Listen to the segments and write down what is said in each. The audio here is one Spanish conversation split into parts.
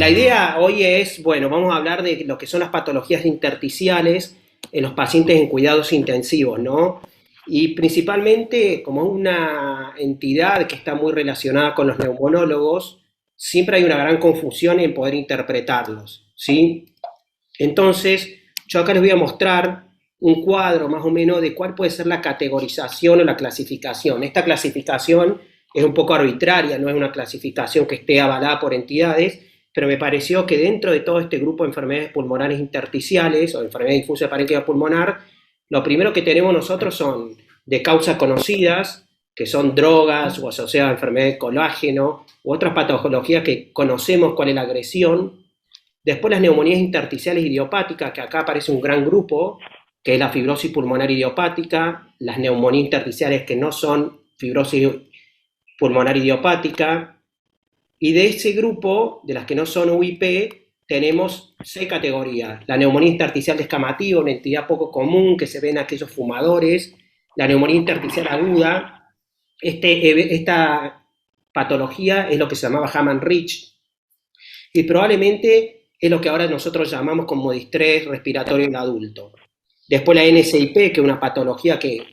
La idea hoy es, bueno, vamos a hablar de lo que son las patologías intersticiales en los pacientes en cuidados intensivos, ¿no? Y principalmente, como una entidad que está muy relacionada con los neumonólogos, siempre hay una gran confusión en poder interpretarlos, ¿sí? Entonces, yo acá les voy a mostrar un cuadro más o menos de cuál puede ser la categorización o la clasificación. Esta clasificación es un poco arbitraria, no es una clasificación que esté avalada por entidades, pero me pareció que dentro de todo este grupo de enfermedades pulmonares intersticiales o enfermedades difusas de parénquima pulmonar, lo primero que tenemos nosotros son de causas conocidas, que son drogas o asociadas a enfermedades de colágeno u otras patologías que conocemos cuál es la agresión. Después las neumonías intersticiales idiopáticas, que acá aparece un gran grupo, que es la fibrosis pulmonar idiopática, las neumonías intersticiales que no son fibrosis pulmonar idiopática, y de ese grupo, de las que no son UIP, tenemos 6 categorías. La neumonía intersticial descamativa, una entidad poco común que se ve en aquellos fumadores. La neumonía intersticial aguda, esta patología es lo que se llamaba Hamann-Rich, y probablemente es lo que ahora nosotros llamamos como distrés respiratorio en adulto. Después la NSIP, que es una patología que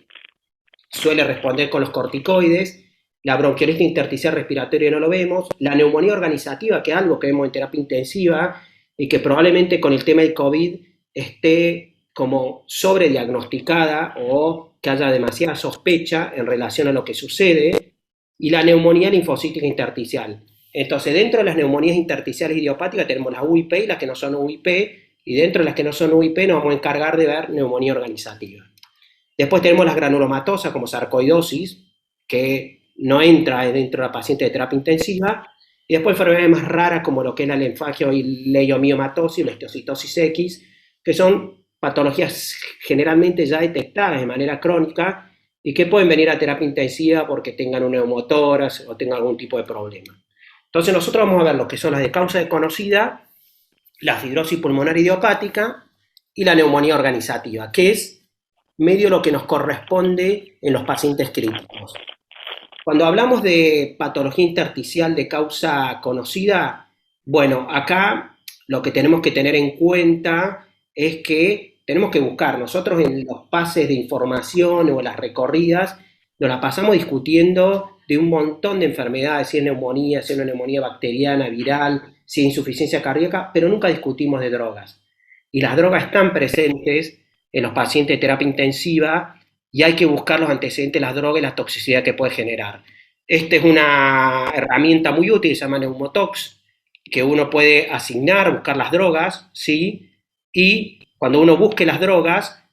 suele responder con los corticoides. La bronquiolitis intersticial respiratoria no lo vemos. La neumonía organizativa, que es algo que vemos en terapia intensiva y que probablemente con el tema del COVID esté como sobrediagnosticada o que haya demasiada sospecha en relación a lo que sucede. Y la neumonía linfocítica intersticial. Entonces, dentro de las neumonías intersticiales idiopáticas tenemos las UIP y las que no son UIP, y dentro de las que no son UIP nos vamos a encargar de ver neumonía organizativa. Después tenemos las granulomatosas como sarcoidosis, que no entra dentro de la paciente de terapia intensiva, y después enfermedades más raras como lo que es la linfangio y leiomiomatosis, la histocitosis X, que son patologías generalmente ya detectadas de manera crónica y que pueden venir a terapia intensiva porque tengan un neumotórax o tengan algún tipo de problema. Entonces nosotros vamos a ver lo que son las de causa desconocida, la fibrosis pulmonar idiopática y la neumonía organizativa, que es medio lo que nos corresponde en los pacientes críticos. Cuando hablamos de patología intersticial de causa conocida, bueno, acá lo que tenemos que tener en cuenta es que tenemos que buscar, nosotros en los pases de información o las recorridas, nos la pasamos discutiendo de un montón de enfermedades, si es neumonía, si es una neumonía bacteriana, viral, si es insuficiencia cardíaca, pero nunca discutimos de drogas. Y las drogas están presentes en los pacientes de terapia intensiva y hay que buscar los antecedentes de las drogas y la toxicidad que puede generar. Esta es una herramienta muy útil, se llama Neumotox, que uno puede asignar, buscar las drogas, ¿sí? Y cuando uno busque las drogas,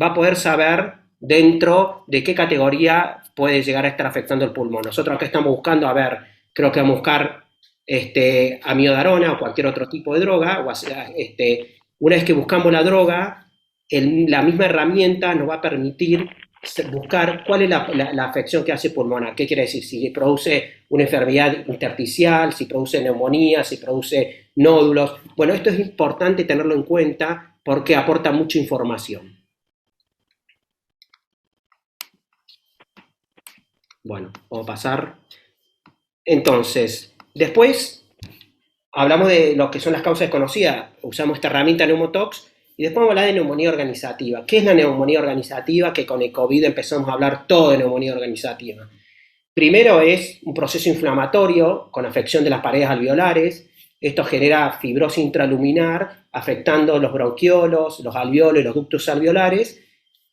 va a poder saber dentro de qué categoría puede llegar a estar afectando el pulmón. Nosotros acá estamos buscando, a ver, creo que vamos a buscar amiodarona o cualquier otro tipo de droga, o una vez que buscamos la droga, la misma herramienta nos va a permitir buscar cuál es la afección que hace pulmonar. ¿Qué quiere decir? Si produce una enfermedad intersticial, si produce neumonía, si produce nódulos. Bueno, esto es importante tenerlo en cuenta porque aporta mucha información. Bueno, vamos a pasar. Entonces, después hablamos de lo que son las causas desconocidas. Usamos esta herramienta Neumotox. Y después vamos a hablar de neumonía organizativa. ¿Qué es la neumonía organizativa? Que con el COVID empezamos a hablar todo de neumonía organizativa. Primero es un proceso inflamatorio con afección de las paredes alveolares. Esto genera fibrosis intraluminar, afectando los bronquiolos, los alveolos y los ductos alveolares,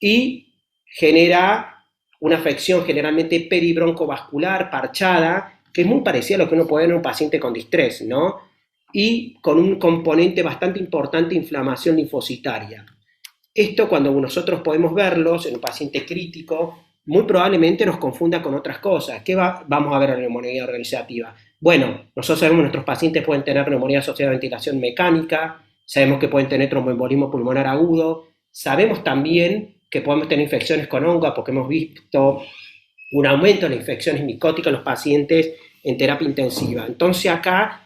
y genera una afección generalmente peribroncovascular, parchada, que es muy parecida a lo que uno puede ver en un paciente con distrés, ¿no? Y con un componente bastante importante de inflamación linfocitaria. Esto, cuando nosotros podemos verlos en un paciente crítico, muy probablemente nos confunda con otras cosas. ¿Qué vamos a ver en la neumonía organizativa? Bueno, nosotros sabemos que nuestros pacientes pueden tener neumonía asociada a ventilación mecánica, sabemos que pueden tener tromboembolismo pulmonar agudo, sabemos también que podemos tener infecciones con hongos porque hemos visto un aumento de las infecciones micóticas en los pacientes en terapia intensiva. Entonces acá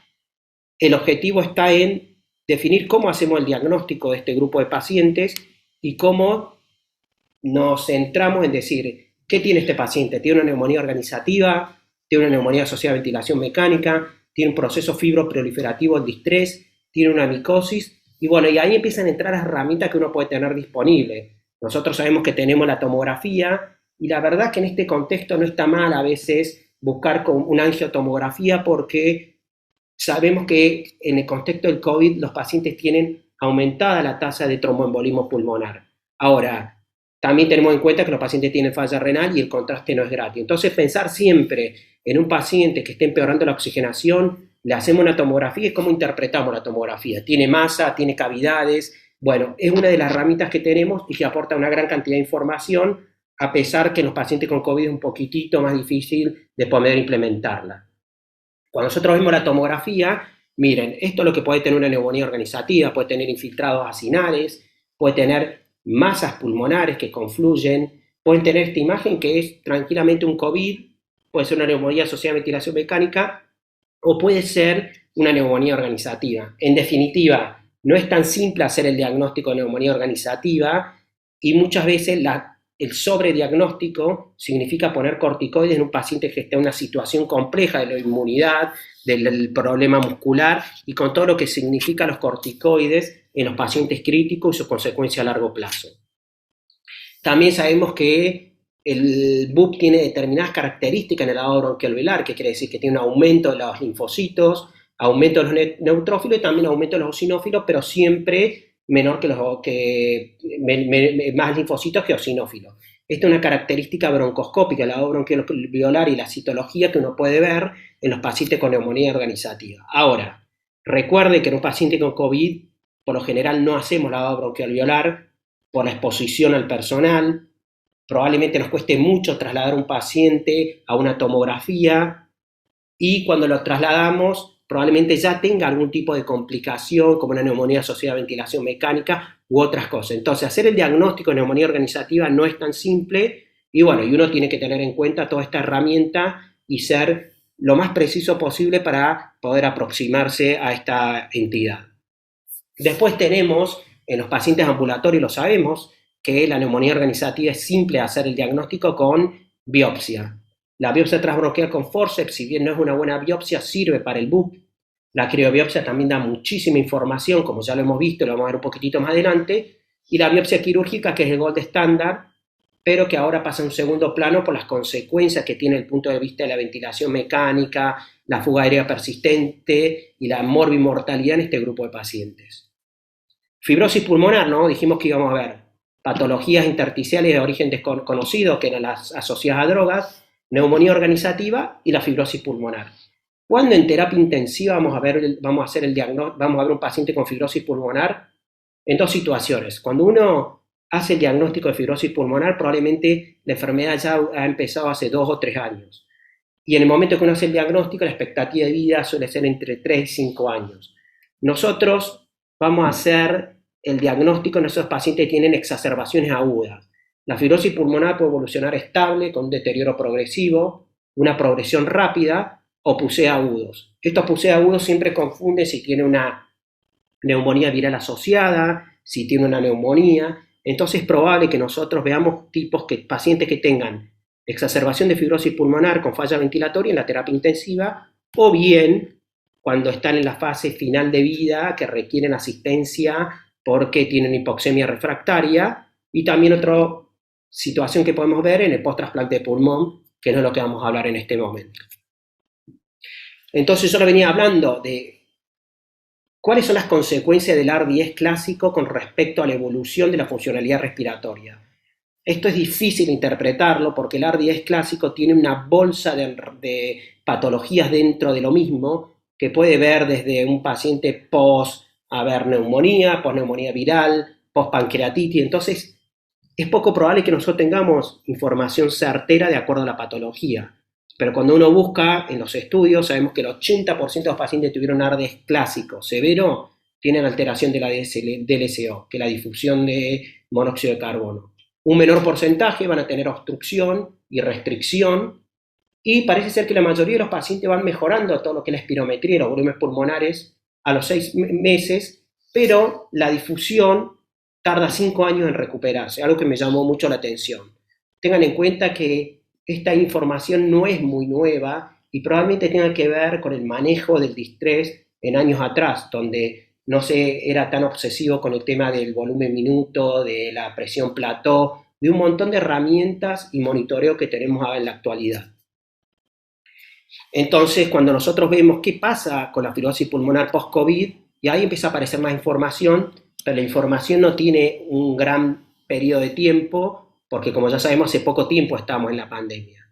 el objetivo está en definir cómo hacemos el diagnóstico de este grupo de pacientes y cómo nos centramos en decir, ¿qué tiene este paciente? ¿Tiene una neumonía organizativa? ¿Tiene una neumonía asociada a ventilación mecánica? tiene un proceso fibroproliferativo en distrés, tiene una micosis, y bueno, y ahí empiezan a entrar las herramientas que uno puede tener disponible. Nosotros sabemos que tenemos la tomografía, y la verdad que en este contexto no está mal a veces buscar con una angiotomografía porque sabemos que en el contexto del COVID los pacientes tienen aumentada la tasa de tromboembolismo pulmonar. Ahora, también tenemos en cuenta que los pacientes tienen falla renal y el contraste no es gratis. Entonces, pensar siempre en un paciente que esté empeorando la oxigenación, le hacemos una tomografía, es cómo interpretamos la tomografía. Tiene masa, tiene cavidades. Bueno, es una de las herramientas que tenemos y que aporta una gran cantidad de información, a pesar que en los pacientes con COVID es un poquitito más difícil de poder implementarla. Cuando nosotros vemos la tomografía, miren, esto es lo que puede tener una neumonía organizativa, puede tener infiltrados acinales, puede tener masas pulmonares que confluyen, pueden tener esta imagen que es tranquilamente un COVID, puede ser una neumonía asociada a ventilación mecánica o puede ser una neumonía organizativa. En definitiva, no es tan simple hacer el diagnóstico de neumonía organizativa y muchas veces el sobrediagnóstico significa poner corticoides en un paciente que está en una situación compleja de la inmunidad, del problema muscular y con todo lo que significa los corticoides en los pacientes críticos y sus consecuencias a largo plazo. También sabemos que el BUP tiene determinadas características en el lavado bronquialveolar, que quiere decir que tiene un aumento de los linfocitos, aumento de los neutrófilos y también aumento de los eosinófilos, pero siempre menor que más linfocitos que eosinófilos. Esta es una característica broncoscópica, el lavado bronquialveolar y la citología que uno puede ver en los pacientes con neumonía organizativa. Ahora, recuerde que en un paciente con COVID, por lo general no hacemos lavado bronquialveolar por la exposición al personal. Probablemente nos cueste mucho trasladar a un paciente a una tomografía y cuando lo trasladamos probablemente ya tenga algún tipo de complicación como una neumonía asociada a ventilación mecánica u otras cosas. Entonces, hacer el diagnóstico de neumonía organizativa no es tan simple y bueno, y uno tiene que tener en cuenta toda esta herramienta y ser lo más preciso posible para poder aproximarse a esta entidad. Después tenemos, en los pacientes ambulatorios lo sabemos, que la neumonía organizativa es simple hacer el diagnóstico con biopsia. La biopsia transbronquial con forceps, si bien no es una buena biopsia, sirve para el BUP. La criobiopsia también da muchísima información, como ya lo hemos visto, lo vamos a ver un poquitito más adelante. Y la biopsia quirúrgica, que es el gold estándar, pero que ahora pasa a un segundo plano por las consecuencias que tiene el punto de vista de la ventilación mecánica, la fuga aérea persistente y la morbimortalidad en este grupo de pacientes. Fibrosis pulmonar, ¿no? Dijimos que íbamos a ver patologías intersticiales de origen desconocido, que eran las asociadas a drogas, neumonía organizativa y la fibrosis pulmonar. Cuando en terapia intensiva vamos a ver un paciente con fibrosis pulmonar en dos situaciones. Cuando uno hace el diagnóstico de fibrosis pulmonar, probablemente la enfermedad ya ha empezado hace 2 o 3 años. Y en el momento que uno hace el diagnóstico, la expectativa de vida suele ser entre 3 y 5 años. Nosotros vamos a hacer el diagnóstico en esos pacientes que tienen exacerbaciones agudas. La fibrosis pulmonar puede evolucionar estable con un deterioro progresivo, una progresión rápida o PUSE agudos. Estos PUSE agudos siempre confunden si tiene una neumonía viral asociada, si tiene una neumonía. Entonces es probable que nosotros veamos pacientes que tengan exacerbación de fibrosis pulmonar con falla ventilatoria en la terapia intensiva o bien cuando están en la fase final de vida que requieren asistencia porque tienen hipoxemia refractaria y también otra situación que podemos ver en el post-trasplante de pulmón, que no es lo que vamos a hablar en este momento. Entonces yo le venía hablando de cuáles son las consecuencias del ARDS clásico con respecto a la evolución de la funcionalidad respiratoria. Esto es difícil interpretarlo porque el ARDS clásico tiene una bolsa de patologías dentro de lo mismo que puede ver desde un paciente neumonía, post-neumonía viral, post-pancreatitis. Entonces, es poco probable que nosotros tengamos información certera de acuerdo a la patología. Pero cuando uno busca en los estudios, sabemos que el 80% de los pacientes que tuvieron ARDS clásico severo tienen alteración de la DLCO, que es la difusión de monóxido de carbono. Un menor porcentaje van a tener obstrucción y restricción, y parece ser que la mayoría de los pacientes van mejorando todo lo que es la espirometría y los volúmenes pulmonares a los 6 meses, pero la difusión tarda 5 años en recuperarse, algo que me llamó mucho la atención. Tengan en cuenta que esta información no es muy nueva y probablemente tenga que ver con el manejo del distrés en años atrás, donde no se era tan obsesivo con el tema del volumen minuto, de la presión plató, de un montón de herramientas y monitoreo que tenemos en la actualidad. Entonces, cuando nosotros vemos qué pasa con la fibrosis pulmonar post-COVID, y ahí empieza a aparecer más información, pero la información no tiene un gran periodo de tiempo, porque como ya sabemos, hace poco tiempo estamos en la pandemia.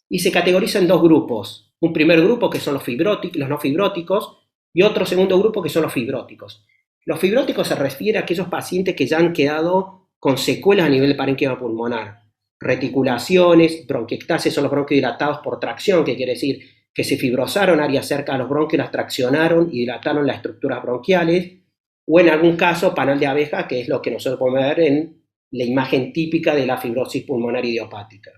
Y se categoriza en dos grupos. Un primer grupo que son los no fibróticos, y otro segundo grupo que son los fibróticos. Los fibróticos se refiere a aquellos pacientes que ya han quedado con secuelas a nivel del parénquima pulmonar. Reticulaciones, bronquiectasis son los bronquios dilatados por tracción, que quiere decir que se fibrosaron áreas cerca de los bronquios, las traccionaron y dilataron las estructuras bronquiales, o en algún caso panal de abeja, que es lo que nosotros podemos ver en la imagen típica de la fibrosis pulmonar idiopática.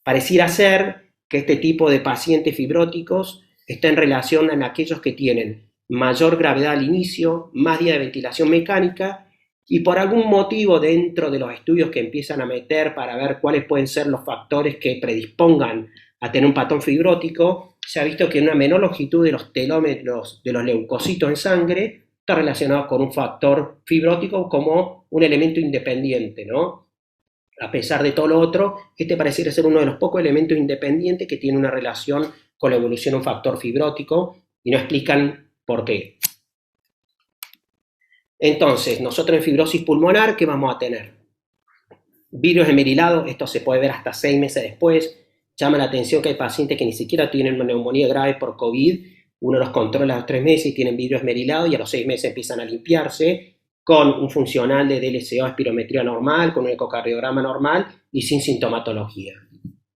Pareciera ser que este tipo de pacientes fibróticos está en relación en aquellos que tienen mayor gravedad al inicio, más días de ventilación mecánica, y por algún motivo dentro de los estudios que empiezan a meter para ver cuáles pueden ser los factores que predispongan a tener un patrón fibrótico, se ha visto que una menor longitud de los telómeros de los leucocitos en sangre está relacionado con un factor fibrótico como un elemento independiente, ¿no? A pesar de todo lo otro, este pareciera ser uno de los pocos elementos independientes que tiene una relación con la evolución de un factor fibrótico y no explican por qué. Entonces, nosotros en fibrosis pulmonar, ¿qué vamos a tener? Virus esmerilado, esto se puede ver hasta 6 meses después. Llama la atención que hay pacientes que ni siquiera tienen una neumonía grave por COVID, uno los controla a los 3 meses y tienen virus esmerilado y a los 6 meses empiezan a limpiarse con un funcional de DLCO espirometría normal, con un ecocardiograma normal y sin sintomatología.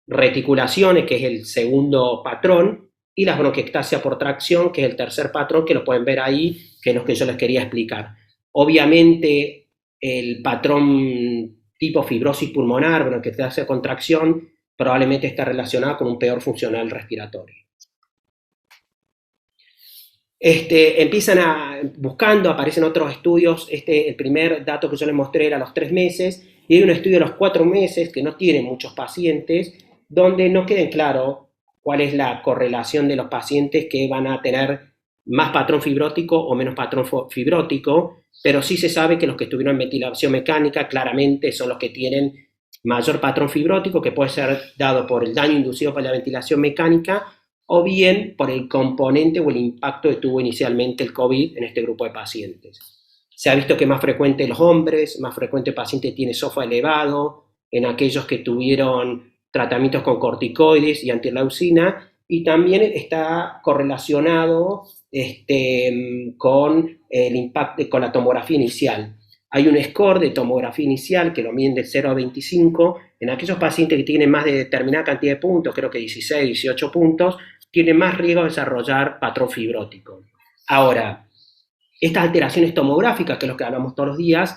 Reticulaciones, que es el segundo patrón, y las bronquiectasia por tracción, que es el tercer patrón, que lo pueden ver ahí, que es lo que yo les quería explicar. Obviamente, el patrón tipo fibrosis pulmonar, bronquiectasia con tracción, probablemente está relacionado con un peor funcional respiratorio. Buscando, aparecen otros estudios, el primer dato que yo les mostré era a los 3 meses, y hay un estudio a los 4 meses que no tiene muchos pacientes, donde no queda claro cuál es la correlación de los pacientes que van a tener más patrón fibrótico o menos patrón fibrótico, pero sí se sabe que los que estuvieron en ventilación mecánica claramente son los que tienen mayor patrón fibrótico, que puede ser dado por el daño inducido por la ventilación mecánica o bien por el componente o el impacto que tuvo inicialmente el COVID en este grupo de pacientes. Se ha visto que es más frecuente en los hombres, más frecuente el paciente tiene SOFA elevado, en aquellos que tuvieron tratamientos con corticoides y antileucina, y también está correlacionado con el impacto, con la tomografía inicial. Hay un score de tomografía inicial que lo miden de 0 a 25. En aquellos pacientes que tienen más de determinada cantidad de puntos, creo que 16, 18 puntos, tienen más riesgo de desarrollar patrón fibrótico. Ahora, estas alteraciones tomográficas, que es lo que hablamos todos los días,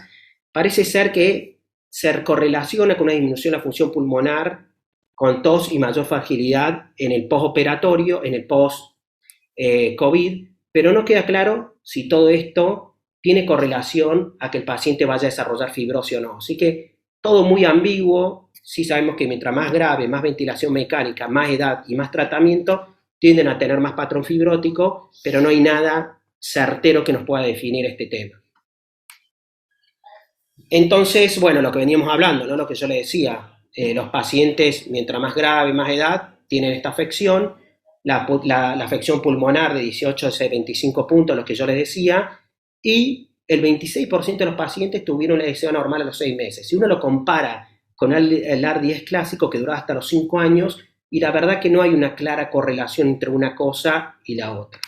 parece ser que se correlaciona con una disminución de la función pulmonar, con tos y mayor fragilidad en el postoperatorio, en el post-COVID, pero no queda claro si todo esto tiene correlación a que el paciente vaya a desarrollar fibrosis o no. Así que todo muy ambiguo. Sí sabemos que mientras más grave, más ventilación mecánica, más edad y más tratamiento, tienden a tener más patrón fibrótico, pero no hay nada certero que nos pueda definir este tema. Entonces, bueno, lo que veníamos hablando, ¿no? Lo que yo le decía, los pacientes, mientras más grave, más edad, tienen esta afección, la afección pulmonar de 18 a 25 puntos, lo que yo les decía, y el 26% de los pacientes tuvieron una DCO normal a los 6 meses. Si uno lo compara con el AR10 clásico, que duraba hasta los 5 años, y la verdad que no hay una clara correlación entre una cosa y la otra.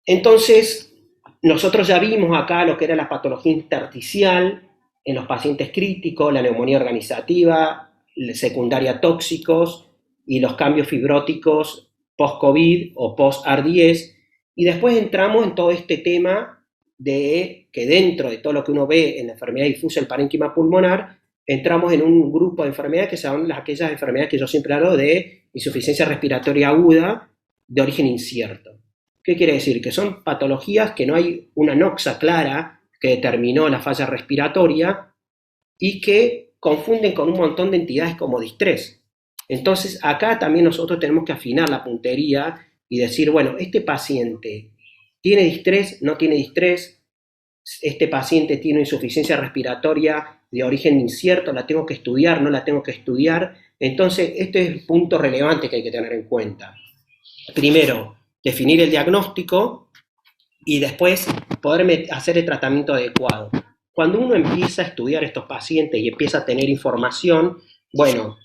Entonces, nosotros ya vimos acá lo que era la patología intersticial en los pacientes críticos, la neumonía organizativa, secundaria tóxicos y los cambios fibróticos post-COVID o post-AR10. Y después entramos en todo este tema de que dentro de todo lo que uno ve en la enfermedad difusa del parénquima pulmonar, entramos en un grupo de enfermedades que son aquellas enfermedades que yo siempre hablo de insuficiencia respiratoria aguda de origen incierto. ¿Qué quiere decir? Que son patologías que no hay una noxa clara que determinó la falla respiratoria y que confunden con un montón de entidades como distrés. Entonces, acá también nosotros tenemos que afinar la puntería y decir, bueno, este paciente tiene distrés, no tiene distrés, este paciente tiene insuficiencia respiratoria de origen incierto, la tengo que estudiar, no la tengo que estudiar. Entonces, este es el punto relevante que hay que tener en cuenta. Primero, definir el diagnóstico y después poder hacer el tratamiento adecuado. Cuando uno empieza a estudiar estos pacientes y empieza a tener información, bueno,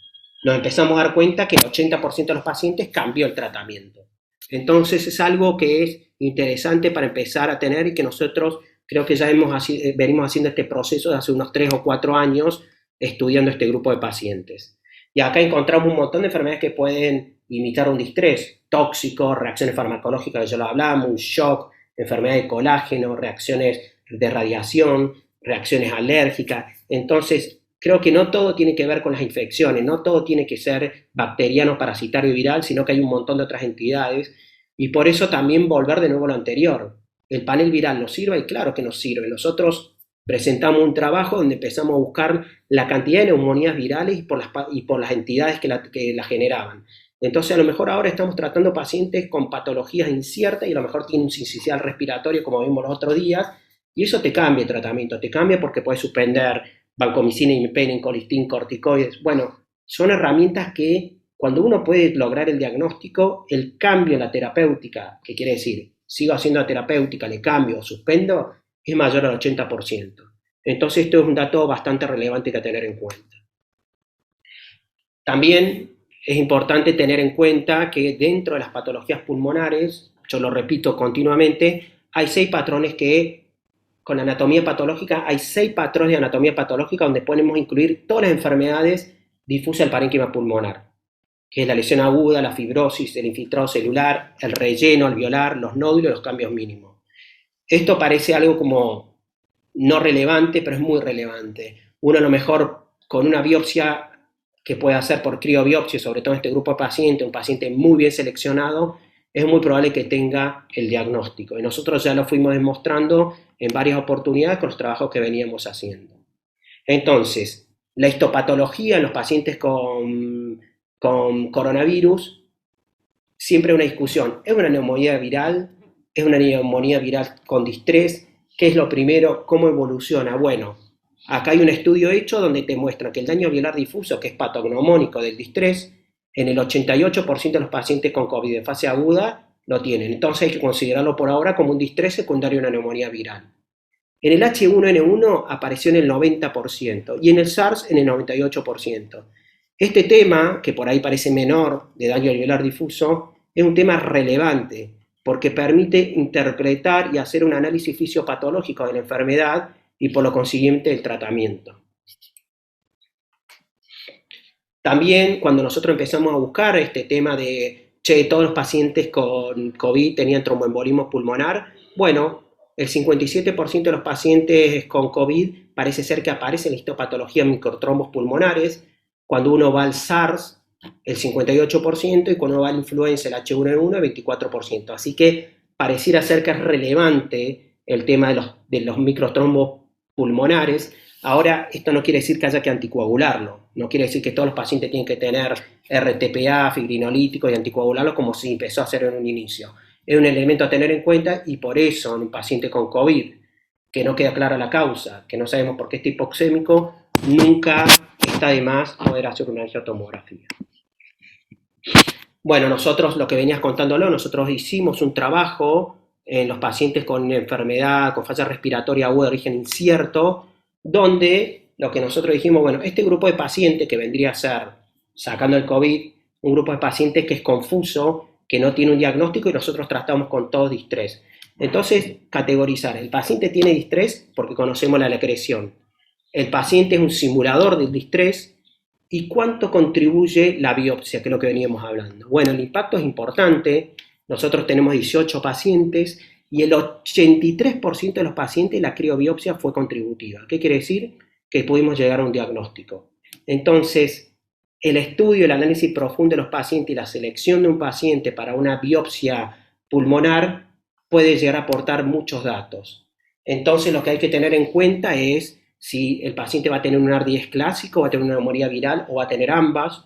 nos empezamos a dar cuenta que el 80% de los pacientes cambió el tratamiento. Entonces es algo que es interesante para empezar a tener y que nosotros creo que ya venimos haciendo este proceso de hace unos 3 o 4 años estudiando este grupo de pacientes. Y acá encontramos un montón de enfermedades que pueden imitar un distrés tóxico, reacciones farmacológicas que ya lo hablamos, un shock, enfermedad de colágeno, reacciones de radiación, reacciones alérgicas. Entonces, creo que no todo tiene que ver con las infecciones, no todo tiene que ser bacteriano, parasitario y viral, sino que hay un montón de otras entidades. Y por eso también volver de nuevo a lo anterior. ¿El panel viral nos sirve? Y claro que nos sirve. Nosotros presentamos un trabajo donde empezamos a buscar la cantidad de neumonías virales y por las entidades que la generaban. Entonces, a lo mejor ahora estamos tratando pacientes con patologías inciertas y a lo mejor tienen un sincicial respiratorio, como vimos los otros días, y eso te cambia el tratamiento, te cambia porque puedes suspender vancomicina, imipenem, colistin, corticoides. Bueno, son herramientas que cuando uno puede lograr el diagnóstico, el cambio en la terapéutica, que quiere decir, sigo haciendo la terapéutica, le cambio o suspendo, es mayor al 80%. Entonces, esto es un dato bastante relevante que tener en cuenta. También es importante tener en cuenta que dentro de las patologías pulmonares, yo lo repito continuamente, hay 6 patrones que, con anatomía patológica, hay 6 patrones de anatomía patológica donde podemos incluir todas las enfermedades difusas del parénquima pulmonar, que es la lesión aguda, la fibrosis, el infiltrado celular, el relleno alveolar, los nódulos y los cambios mínimos. Esto parece algo como no relevante, pero es muy relevante. Uno a lo mejor con una biopsia que puede hacer por criobiopsia, sobre todo en este grupo de pacientes, un paciente muy bien seleccionado, es muy probable que tenga el diagnóstico. Y nosotros ya lo fuimos demostrando en varias oportunidades con los trabajos que veníamos haciendo. Entonces, la histopatología en los pacientes con coronavirus, siempre una discusión. ¿Es una neumonía viral? ¿Es una neumonía viral con distrés? ¿Qué es lo primero? ¿Cómo evoluciona? Bueno, acá hay un estudio hecho donde te muestra que el daño alveolar difuso, que es patognomónico del distrés, en el 88% de los pacientes con COVID en fase aguda lo tienen. Entonces hay que considerarlo por ahora como un distrés secundario a una neumonía viral. En el H1N1 apareció en el 90% y en el SARS en el 98%. Este tema, que por ahí parece menor, de daño alveolar difuso, es un tema relevante porque permite interpretar y hacer un análisis fisiopatológico de la enfermedad y por lo consiguiente el tratamiento. También cuando nosotros empezamos a buscar este tema de, todos los pacientes con COVID tenían tromboembolismo pulmonar, bueno, el 57% de los pacientes con COVID parece ser que aparece en la histopatología microtrombos pulmonares. Cuando uno va al SARS, el 58%, y cuando uno va a la influenza, el H1N1, el 24%. Así que pareciera ser que es relevante el tema de los microtrombos pulmonares. Ahora, esto no quiere decir que haya que anticoagularlo, no quiere decir que todos los pacientes tienen que tener RTPA, fibrinolítico y anticoagularlo como se empezó a hacer en un inicio. Es un elemento a tener en cuenta y por eso en un paciente con COVID, que no queda clara la causa, que no sabemos por qué está hipoxémico, nunca está de más poder hacer una angiotomografía. Bueno, nosotros, lo que venías contándolo, nosotros hicimos un trabajo en los pacientes con enfermedad, con falla respiratoria aguda de origen incierto, donde lo que nosotros dijimos, bueno, este grupo de pacientes que vendría a ser, sacando el COVID, un grupo de pacientes que es confuso, que no tiene un diagnóstico y nosotros tratamos con todo distrés. Entonces, categorizar, el paciente tiene distrés porque conocemos la acreción. El paciente es un simulador del distrés. ¿Y cuánto contribuye la biopsia, que es lo que veníamos hablando? Bueno, el impacto es importante. Nosotros tenemos 18 pacientes y el 83% de los pacientes la criobiopsia fue contributiva. ¿Qué quiere decir? Que pudimos llegar a un diagnóstico. Entonces, el estudio, el análisis profundo de los pacientes y la selección de un paciente para una biopsia pulmonar puede llegar a aportar muchos datos. Entonces, lo que hay que tener en cuenta es si el paciente va a tener un ARDS clásico, va a tener una neumonía viral o va a tener ambas,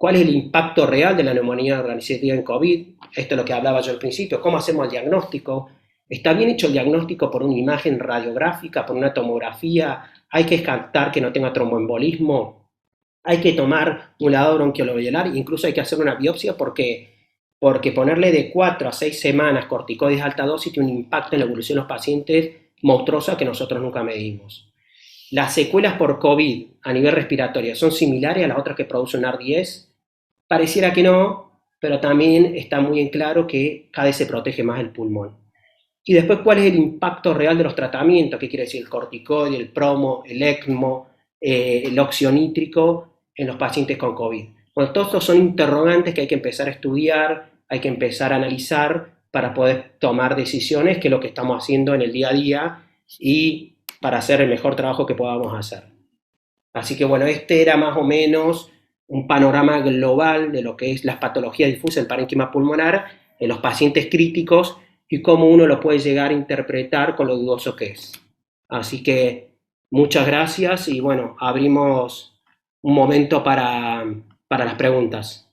¿Cuál es el impacto real de la neumonía organizativa en COVID? Esto es lo que hablaba yo al principio. ¿Cómo hacemos el diagnóstico? ¿Está bien hecho el diagnóstico por una imagen radiográfica, por una tomografía? ¿Hay que descartar que no tenga tromboembolismo? ¿Hay que tomar un lavado bronquiolobial? Incluso hay que hacer una biopsia porque ponerle de 4 a 6 semanas corticoides de alta dosis tiene un impacto en la evolución de los pacientes monstruosa que nosotros nunca medimos. Las secuelas por COVID a nivel respiratorio son similares a las otras que produce un ARDS. Pareciera que no, pero también está muy en claro que cada vez se protege más el pulmón. Y después, ¿cuál es el impacto real de los tratamientos? ¿Qué quiere decir el corticoide, el promo, el ECMO, el óxido nítrico en los pacientes con COVID? Bueno, todos estos son interrogantes que hay que empezar a estudiar, hay que empezar a analizar para poder tomar decisiones, que es lo que estamos haciendo en el día a día y para hacer el mejor trabajo que podamos hacer. Así que bueno, este era más o menos un panorama global de lo que es las patologías difusas del parénquima pulmonar en los pacientes críticos y cómo uno lo puede llegar a interpretar con lo dudoso que es. Así que muchas gracias y bueno, abrimos un momento para las preguntas.